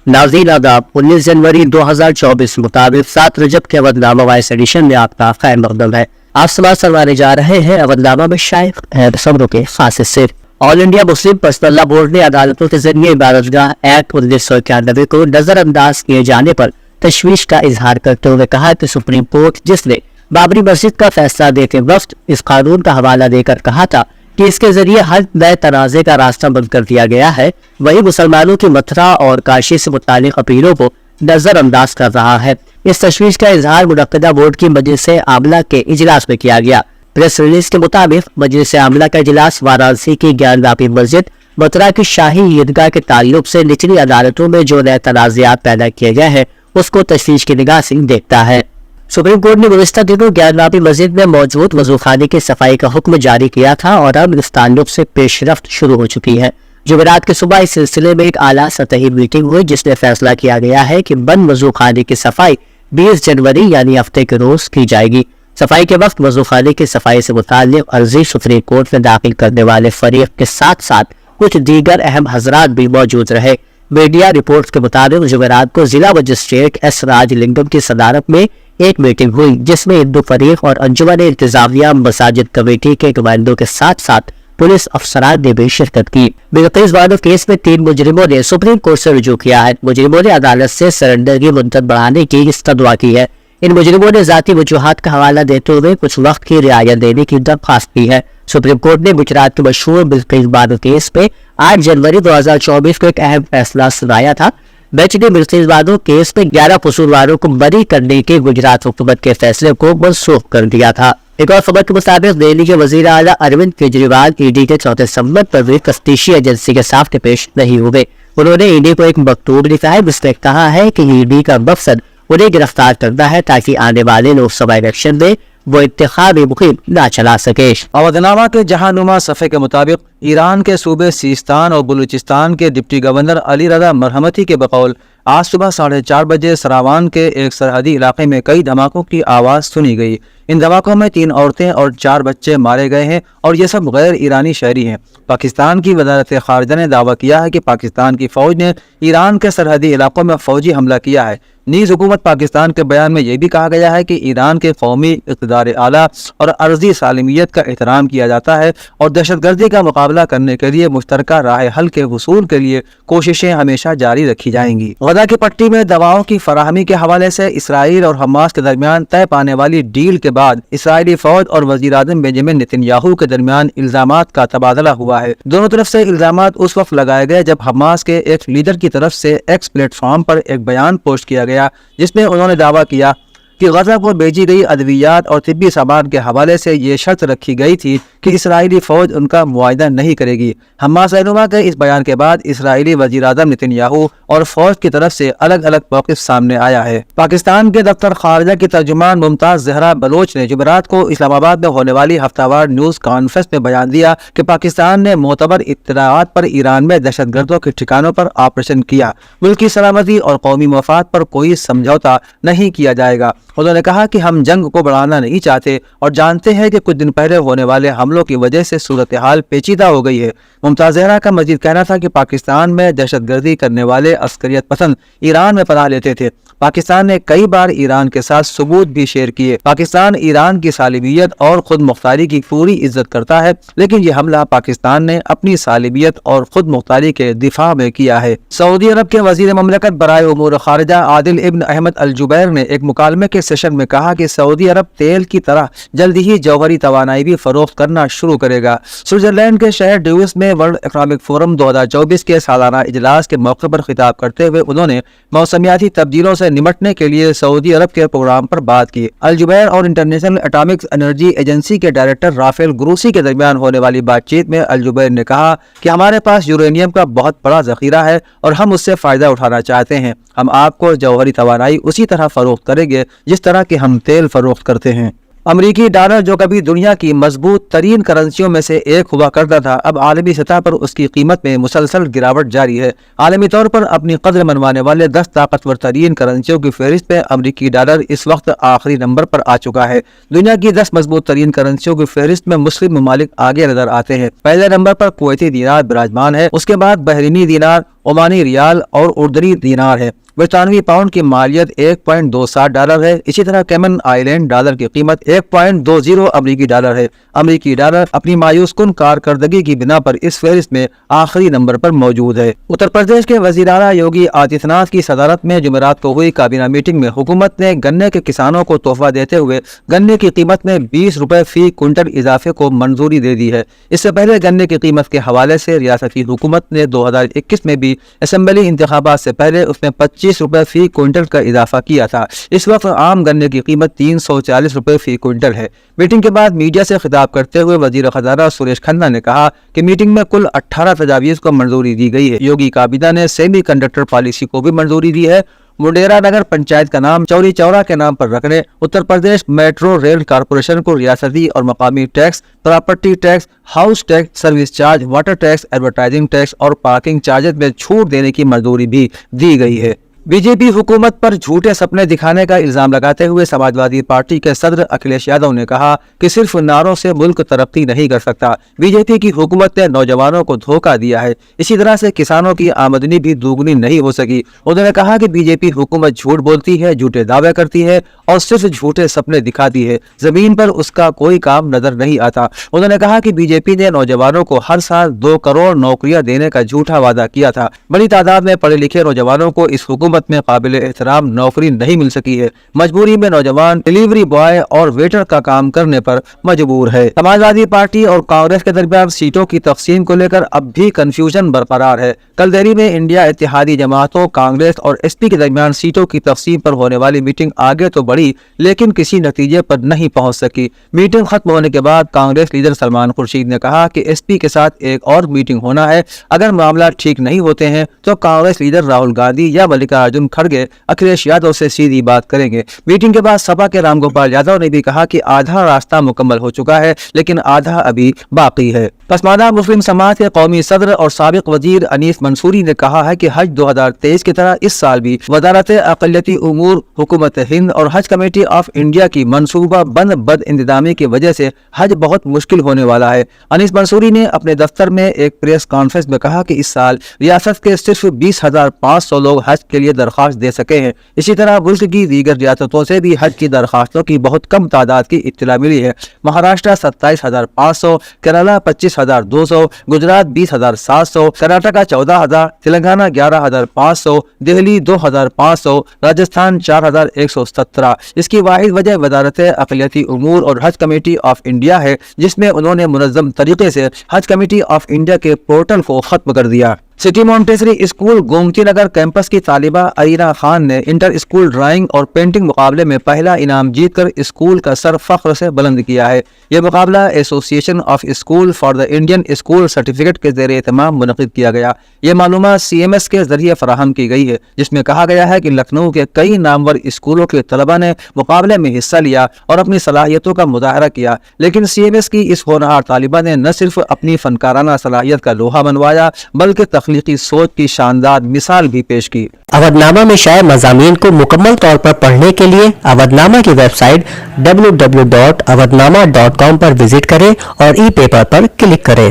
नाज़रीन आदाब, 19 जनवरी 2024 मुताबिक 7 रजब के अवधनामा वॉइस एडिशन में आपका खैर मकदम है। आप समाज सरवाने जा रहे हैं अवधनामा में शायद खबरों के खास हिस्से। All India Muslim personal law board ने अदालतों के जरिए इबादतगाह एक्ट 1991 को नजरअंदाज किए जाने पर तशवीश का इजहार करते हुए कहा कि सुप्रीम कोर्ट जिसने बाबरी मस्जिद का फैसला देते वक्त इस कानून का हवाला देकर कहा था कि इसके जरिए हर नए तनाज़े का रास्ता बंद कर दिया गया है, वही मुसलमानों की मथुरा और काशी से मुतालिक अपीलों को नजरअंदाज कर रहा है। इस तशवीश का इजहार मुनक्किदा बोर्ड की मजलिस आमला के इजलास में किया गया। प्रेस रिलीज के मुताबिक मजलिस आमला का इजलास वाराणसी की ज्ञानवापी मस्जिद, मथुरा की शाही ईदगाह के ताल्लुक से निचली अदालतों में जो नए तनाज़ात पैदा किए गए हैं उसको तशवीश की निगाह से देखता है। सुप्रीम कोर्ट ने गुज़िश्ता दिनों ज्ञानवापी मस्जिद में मौजूद वज़ूखाने की सफाई का हुक्म जारी किया था और अब इस ताल्लुक से पेशरफ्त शुरू हो चुकी है। जुमेरात की सुबह इस सिलसिले में एक आला सतही मीटिंग हुई जिसमें फैसला किया गया है कि बंद वज़ूखाने की सफाई 20 जनवरी यानी हफ्ते के रोज की जाएगी। सफाई के वक्त वज़ूखाने की सफाई से मुताल्लिक़ अर्जी सुप्रीम कोर्ट में दाखिल करने वाले फरीक के साथ साथ कुछ दीगर अहम हजरात भी मौजूद रहे। मीडिया रिपोर्ट्स के मुताबिक जुमेरात को जिला मजिस्ट्रेट एस राजलिंगम की सदारत में एक मीटिंग हुई जिसमें हिंदू फरीक और अंजुमन इंतजामिया मसाजिद कमेटी के नुमाइंदों के साथ साथ पुलिस अफसरान ने भी शिरकत की। बिल्किस बानो केस में 3 मुजरिमों ने सुप्रीम कोर्ट से रुजू किया है। मुजरिमों ने अदालत से सरेंडर की मुद्दत बढ़ाने की इस्तदआ की है। इन मुजरिमों ने जाती वजूहात का हवाला देते हुए कुछ वक्त की रियायत देने की दरख्वास्त की है। सुप्रीम कोर्ट ने गुजरात के मशहूर बिल्किस बानो केस में 8 जनवरी 2024 को एक अहम फैसला सुनाया था। बेंच ने बिल्किस बानो केस में 11 कसूरवारों को बरी करने के गुजरात हुकूमत के फैसले को मनसूख कर दिया था। एक और खबर के मुताबिक दिल्ली के वजीर आला अरविंद केजरीवाल ईडी के चौथे संबंध पर भी तफ्तीशी एजेंसी के सामने पेश नहीं हुए। उन्होंने ईडी को एक मकतूब लिखा है जिसमें कहा है कि ईडी का मकसद उन्हें गिरफ्तार करना है ताकि आने वाले लोकसभा इलेक्शन में वो इंतखाबी मुहिम न चला सके। अवधनामा के जहानुमा सफ़े के मुताबिक ईरान के सूबे सीस्तान और बलूचिस्तान के डिप्टी गवर्नर अली रजा मरहमती के बकौल आज सुबह 4:30 बजे सरावान के एक सरहदी इलाके में कई धमाकों की आवाज़ सुनी गई। इन धमाकों में 3 औरतें और 4 बच्चे मारे गए हैं और ये सब गैर ईरानी शहरी हैं। पाकिस्तान की वज़ारत ख़ारिजा ने दावा किया है कि पाकिस्तान की फ़ौज ने ईरान के सरहदी इलाकों में फ़ौजी हमला किया है। नीज़ हुकूमत पाकिस्तान के बयान में यह भी कहा गया है कि ईरान के कौमी इक़्तिदार आला और अर्ज़ी सालिमियत का एहतराम किया जाता है और दहशतगर्दी का मुकाबला करने के लिए मुश्तरका राह हल के हुसूल के लिए कोशिशें हमेशा जारी रखी जाएंगी। गजा की पट्टी में दवाओं की फराहमी के हवाले से इसराइल और हमास के दरमियान तय पाने वाली डील के बाद इसराइली फौज और वज़ीर आज़म बेंजामिन नेतन्याहू के दरमियान इल्जामात का तबादला हुआ है। दोनों तरफ से इल्जामात उस वक्त लगाए गए जब हमास के एक लीडर की तरफ से एक्स प्लेटफॉर्म पर एक बयान पोस्ट किया गया जिसमें उन्होंने दावा किया कि गजा को भेजी गई अद्वियात और तिब्बी सामान के हवाले से ये शर्त रखी गई थी कि इसराइली फौज उनका मुआयदा नहीं करेगी। हमास रहनुमा के इस बयान के बाद इसराइली वज़ीर आज़म नेतन्याहू और फौज की तरफ से अलग अलग मौक़िफ़ सामने आया है। पाकिस्तान के दफ्तर खारजा की तर्जुमान मुमताज़ ज़हरा बलोच ने जुमेरात को इस्लामाबाद में होने वाली हफ्तावार न्यूज़ कॉन्फ्रेंस में बयान दिया कि पाकिस्तान ने मोतबर इत्तलाआत पर ईरान में दहशतगर्दों के ठिकानों पर ऑपरेशन किया। मुल्क की सलामती और कौमी मफाद पर कोई समझौता नहीं किया जाएगा। उन्होंने कहा कि हम जंग को बढ़ाना नहीं चाहते और जानते हैं कि कुछ दिन पहले होने वाले हमलों की वजह से सूरत हाल पेचीदा हो गई है। मुमताज़ ज़हरा का मजीद कहना था कि पाकिस्तान में दहशतगर्दी करने वाले अस्करियत पसंद ईरान में पनाह लेते थे। पाकिस्तान ने कई बार ईरान के साथ सबूत भी शेयर किए। पाकिस्तान ईरान की सालिबियत और खुद मुख्तारी की पूरी इज्जत करता है, लेकिन यह हमला पाकिस्तान ने अपनी सालिबियत और खुद मुख्तारी के दिफा में किया है। सऊदी अरब के वजीर ममलकत बराए उमूर खारिजा आदिल इब्न अहमद अल जुबैर ने एक मुकालमे के सेशन में कहा कि सऊदी अरब तेल की तरह जल्द ही जौहरी तवानाई भी फरोख्त करना शुरू करेगा। स्विट्जरलैंड के शहर ड्यूस में वर्ल्ड इकनॉमिक फोरम 2024 के सालाना इजलास के मौके पर खिताब करते हुए उन्होंने मौसमियाती तब्दीलों से निमटने के लिए सऊदी अरब के प्रोग्राम पर बात की। अल जुबैर और इंटरनेशनल एटॉमिक एनर्जी एजेंसी के डायरेक्टर राफेल ग्रूसी के दरमियान होने वाली बातचीत में अल जुबैर ने कहा कि हमारे पास यूरेनियम का बहुत बड़ा जखीरा है और हम उससे फायदा उठाना चाहते हैं। हम आपको जौहरी तवानाई उसी तरह फरोख्त करेंगे जिस तरह के हम तेल फरोख्त करते हैं। امریکی ڈالر جو کبھی دنیا کی مضبوط ترین کرنسیوں میں سے ایک ہوا کرتا تھا، اب عالمی سطح پر اس کی قیمت میں مسلسل گراوٹ جاری ہے۔ عالمی طور پر اپنی قدر منوانے والے 10 طاقتور ترین کرنسیوں کی فہرست میں امریکی ڈالر اس وقت آخری نمبر پر آ چکا ہے۔ دنیا کی 10 مضبوط ترین کرنسیوں کی فہرست میں مسلم ممالک آگے نظر آتے ہیں۔ پہلے نمبر پر کویتی دینار براجمان ہے، اس کے بعد بحرینی دینار، عمانی ریال اور اردنی دینار ہے۔ برطانوی پاؤنڈ کی مالیت $1.27 ہے۔ اسی طرح کیمن آئی لینڈ ڈالر کی قیمت 1.20 امریکی ڈالر ہے۔ امریکی ڈالر اپنی مایوس کن کارکردگی کی بنا پر اس فہرست میں آخری نمبر پر موجود ہے۔ اتر پردیش کے وزیر اعلیٰ یوگی آدتیہ ناتھ کی صدارت میں جمعرات کو ہوئی کابینہ میٹنگ میں حکومت نے گنے کے کسانوں کو تحفہ دیتے ہوئے گنے کی قیمت میں 20 روپے فی کوئنٹل اضافے کو منظوری دے دی ہے۔ اس سے پہلے گنے کی قیمت کے حوالے سے ریاستی حکومت نے 2021 میں بھی اسمبلی انتخابات سے پہلے اس میں 25 روپے فی کوئنٹل کا اضافہ کیا تھا۔ اس وقت عام گنے کی قیمت 340 روپے فی کوئنٹل ہے۔ میٹنگ کے بعد میڈیا سے خطاب کرتے ہوئے وزیر خزانہ سریش کھنہ نے کہا کہ میٹنگ میں کل 18 تجاویز کو منظوری دی گئی ہے۔ یوگی کابینہ نے سیمی کنڈکٹر پالیسی کو بھی منظوری دی ہے۔ منڈیرا نگر پنچایت کا نام چوری چورا کے نام پر رکھنے، Uttar Pradesh metro rail corporation کو ریاستی اور مقامی tax, property tax, house tax, service charge, water tax, advertising tax اور پارکنگ چارجز میں چھوٹ دینے کی منظوری بھی دی گئی ہے۔ بی جے پی حکومت پر جھوٹے سپنے دکھانے کا الزام لگاتے ہوئے سماجوادی پارٹی کے صدر اکھلیش یادو نے کہا کہ صرف نعروں سے ملک ترقی نہیں کر سکتا۔ بی جے پی کی حکومت نے نوجوانوں کو دھوکہ دیا ہے، اسی طرح سے کسانوں کی آمدنی بھی دوگنی نہیں ہو سکی۔ انہوں نے کہا کہ بی جے پی حکومت جھوٹ بولتی ہے، جھوٹے دعوے کرتی ہے اور صرف جھوٹے سپنے دکھاتی ہے، زمین پر اس کا کوئی کام نظر نہیں آتا۔ انہوں نے کہا کہ بی جے پی نے نوجوانوں کو ہر سال 2 کروڑ نوکریاں دینے کا جھوٹا وعدہ کیا تھا۔ بڑی تعداد میں پڑھے لکھے نوجوانوں کو اس حکومت میں قابل احترام نوکری نہیں مل سکی ہے۔ مجبوری میں نوجوان ڈیلیوری بوائے اور ویٹر کا کام کرنے پر مجبور ہے۔ سماجوادی پارٹی اور کانگریس کے درمیان سیٹوں کی تقسیم کو لے کر اب بھی کنفیوژن برقرار ہے۔ کل دہلی میں انڈیا اتحادی جماعتوں، کانگریس اور ایس پی کے درمیان سیٹوں کی تقسیم پر ہونے والی میٹنگ آگے تو بڑھی لیکن کسی نتیجے پر نہیں پہنچ سکی۔ میٹنگ ختم ہونے کے بعد کانگریس لیڈر سلمان خورشید نے کہا کہ ایس پی کے ساتھ ایک اور میٹنگ ہونا ہے۔ اگر معاملات ٹھیک نہیں ہوتے ہیں تو کانگریس لیڈر راہل گاندھی یا ملکاراجن کھڑگے اکھلیش یادو سے سیدھی بات کریں گے۔ میٹنگ کے بعد سپا کے رام گوپال یادو نے بھی کہا کہ آدھا راستہ مکمل ہو چکا ہے لیکن آدھا ابھی باقی ہے۔ پسماندہ مسلم سماج کے قومی صدر اور سابق وزیر انیس منصوری نے کہا ہے کہ حج 2023 کی طرح اس سال بھی وزارت اقلیتی امور، حکومت ہند اور حج کمیٹی آف انڈیا کی منصوبہ بند بد انتظامی کی وجہ سے حج بہت مشکل ہونے والا ہے۔ انیس منصوری نے اپنے دفتر میں ایک پریس کانفرنس میں کہا کہ اس سال ریاست کے صرف 20,500 لوگ حج کے لیے درخواست دے سکے ہیں۔ اسی طرح ملک کی دیگر ریاستوں سے بھی حج کی درخواستوں کی بہت کم تعداد کی اطلاع ملی ہے۔ مہاراشٹر 27,500، کیرالہ 25,200، گجرات 20,700، کرناٹکا 14,000، تلنگانہ 11,500، دہلی 2,500، راجستھان 4,117۔ اس کی واحد وجہ وزارت اقلیتی امور اور حج کمیٹی آف انڈیا ہے، جس میں انہوں نے منظم طریقے سے حج کمیٹی آف انڈیا کے پورٹل کو ختم کر دیا۔ City Montessori school Gomti Nagar campus کی طالبہ ارینا خان نے انٹر اسکول ڈرائنگ اور پینٹنگ مقابلے میں پہلا انعام جیت کر اسکول کا سر فخر سے بلند کیا ہے۔ یہ مقابلہ ایسوسی ایشن of school for the Indian school certificate کے زیر اہتمام منعقد کیا گیا۔ یہ معلومات CMS کے ذریعے فراہم کی گئی ہے، جس میں کہا گیا ہے کہ لکھنؤ کے کئی نامور اسکولوں کے طلبہ نے مقابلے میں حصہ لیا اور اپنی صلاحیتوں کا مظاہرہ کیا، لیکن CMS کی اس ہونہار طالبہ نے نہ صرف اپنی فنکارانہ صلاحیت کا لوہا منوایا بلکہ تخلیقی سوچ کی شاندار مثال بھی پیش کی۔ اودھ نامہ میں شائع مضامین کو مکمل طور پر پڑھنے کے لیے اودھ نامہ کی ویب سائٹ www.awadhnama.com پر وزٹ کریں اور ای پیپر پر کلک کریں۔